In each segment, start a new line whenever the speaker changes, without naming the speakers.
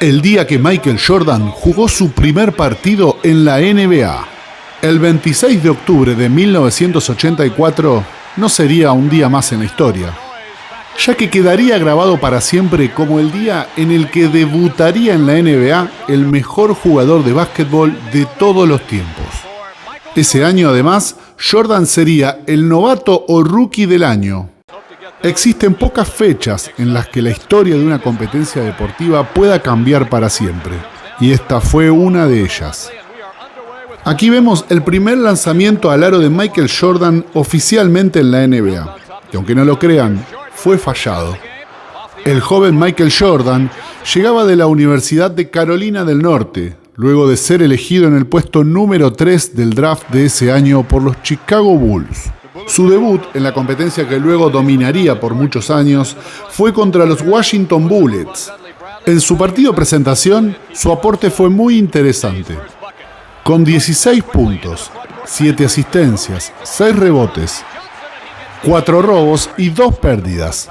el día que Michael Jordan jugó su primer partido en la NBA. El 26 de octubre de 1984 no sería un día más en la historia, ya que quedaría grabado para siempre como el día en el que debutaría en la NBA el mejor jugador de básquetbol de todos los tiempos. Ese año, además, Jordan sería el novato o rookie del año. Existen pocas fechas en las que la historia de una competencia deportiva pueda cambiar para siempre, y esta fue una de ellas. Aquí vemos el primer lanzamiento al aro de Michael Jordan oficialmente en la NBA, y aunque no lo crean, fue fallado. El joven Michael Jordan llegaba de la Universidad de Carolina del Norte, luego de ser elegido en el puesto número 3 del draft de ese año por los Chicago Bulls. Su debut en la competencia que luego dominaría por muchos años fue contra los Washington Bullets. En su partido presentación, su aporte fue muy interesante. Con 16 puntos, 7 asistencias, 6 rebotes, 4 robos y 2 pérdidas.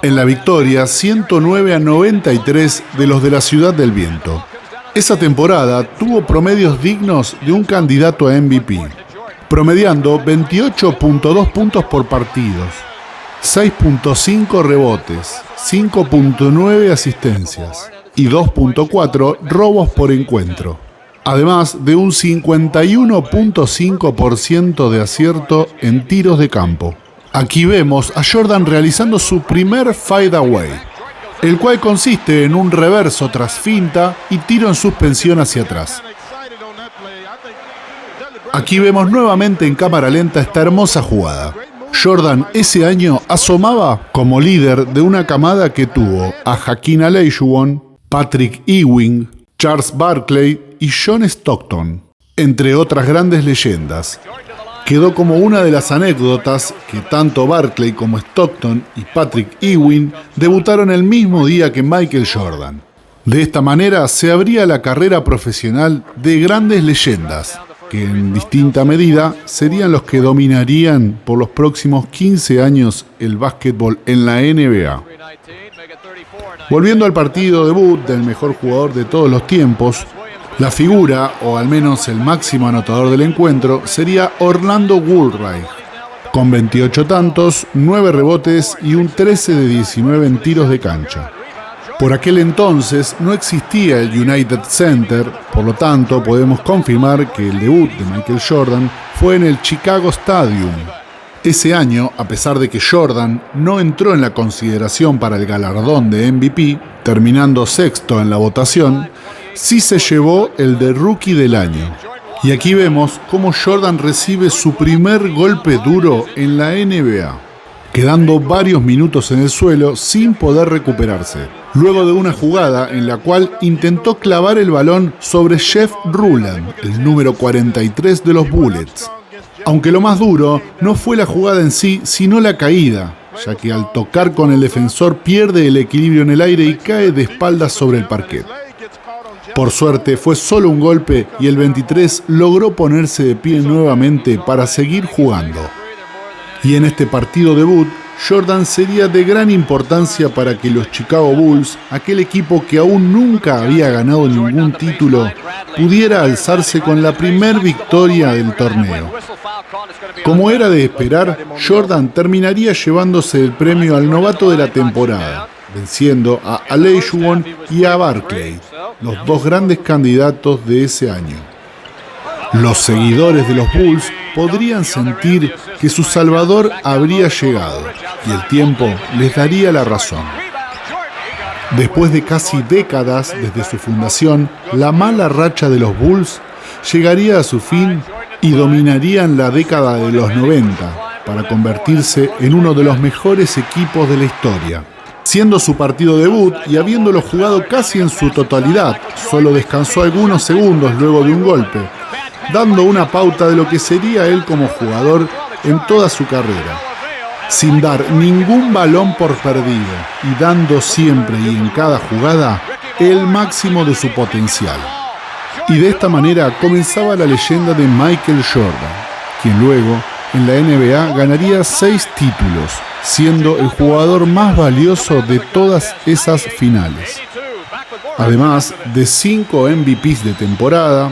En la victoria 109-93 de los de la Ciudad del Viento. Esa temporada tuvo promedios dignos de un candidato a MVP, promediando 28.2 puntos por partidos, 6.5 rebotes, 5.9 asistencias y 2.4 robos por encuentro, además de un 51.5% de acierto en tiros de campo. Aquí vemos a Jordan realizando su primer fadeaway, el cual consiste en un reverso tras finta y tiro en suspensión hacia atrás. Aquí vemos nuevamente en cámara lenta esta hermosa jugada. Jordan ese año asomaba como líder de una camada que tuvo a Hakeem Olajuwon, Patrick Ewing, Charles Barkley y John Stockton, entre otras grandes leyendas. Quedó como una de las anécdotas que tanto Barkley como Stockton y Patrick Ewing debutaron el mismo día que Michael Jordan. De esta manera se abría la carrera profesional de grandes leyendas, que en distinta medida serían los que dominarían por los próximos 15 años el básquetbol en la NBA. Volviendo al partido debut del mejor jugador de todos los tiempos, la figura, o al menos el máximo anotador del encuentro, sería Orlando Woolreich, con 28 tantos, 9 rebotes y un 13 de 19 en tiros de cancha. Por aquel entonces no existía el United Center, por lo tanto podemos confirmar que el debut de Michael Jordan fue en el Chicago Stadium. Ese año, a pesar de que Jordan no entró en la consideración para el galardón de MVP, terminando sexto en la votación, sí se llevó el de Rookie del Año. Y aquí vemos cómo Jordan recibe su primer golpe duro en la NBA, quedando varios minutos en el suelo sin poder recuperarse, luego de una jugada en la cual intentó clavar el balón sobre Jeff Ruland, el número 43 de los Bullets. Aunque lo más duro no fue la jugada en sí, sino la caída, ya que al tocar con el defensor pierde el equilibrio en el aire y cae de espaldas sobre el parquet. Por suerte fue solo un golpe y el 23 logró ponerse de pie nuevamente para seguir jugando. Y en este partido debut, Jordan sería de gran importancia para que los Chicago Bulls, aquel equipo que aún nunca había ganado ningún título, pudiera alzarse con la primer victoria del torneo. Como era de esperar, Jordan terminaría llevándose el premio al novato de la temporada, venciendo a Olajuwon y a Barkley, los dos grandes candidatos de ese año. Los seguidores de los Bulls podrían sentir que su salvador habría llegado y el tiempo les daría la razón. Después de casi décadas desde su fundación, la mala racha de los Bulls llegaría a su fin y dominarían la década de los 90 para convertirse en uno de los mejores equipos de la historia. Siendo su partido debut y habiéndolo jugado casi en su totalidad, solo descansó algunos segundos luego de un golpe, dando una pauta de lo que sería él como jugador en toda su carrera, sin dar ningún balón por perdido y dando siempre y en cada jugada el máximo de su potencial. Y de esta manera comenzaba la leyenda de Michael Jordan, quien luego en la NBA ganaría 6 títulos, siendo el jugador más valioso de todas esas finales. Además de 5 MVPs de temporada,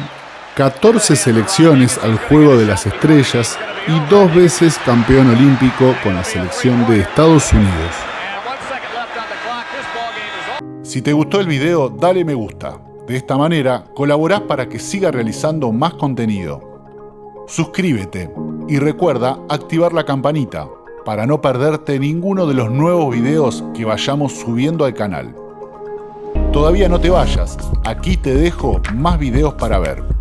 14 selecciones al Juego de las Estrellas y 2 veces campeón olímpico con la selección de Estados Unidos. Si te gustó el video, dale me gusta. De esta manera, colaborás para que siga realizando más contenido. Suscríbete y recuerda activar la campanita para no perderte ninguno de los nuevos videos que vayamos subiendo al canal. Todavía no te vayas, aquí te dejo más videos para ver.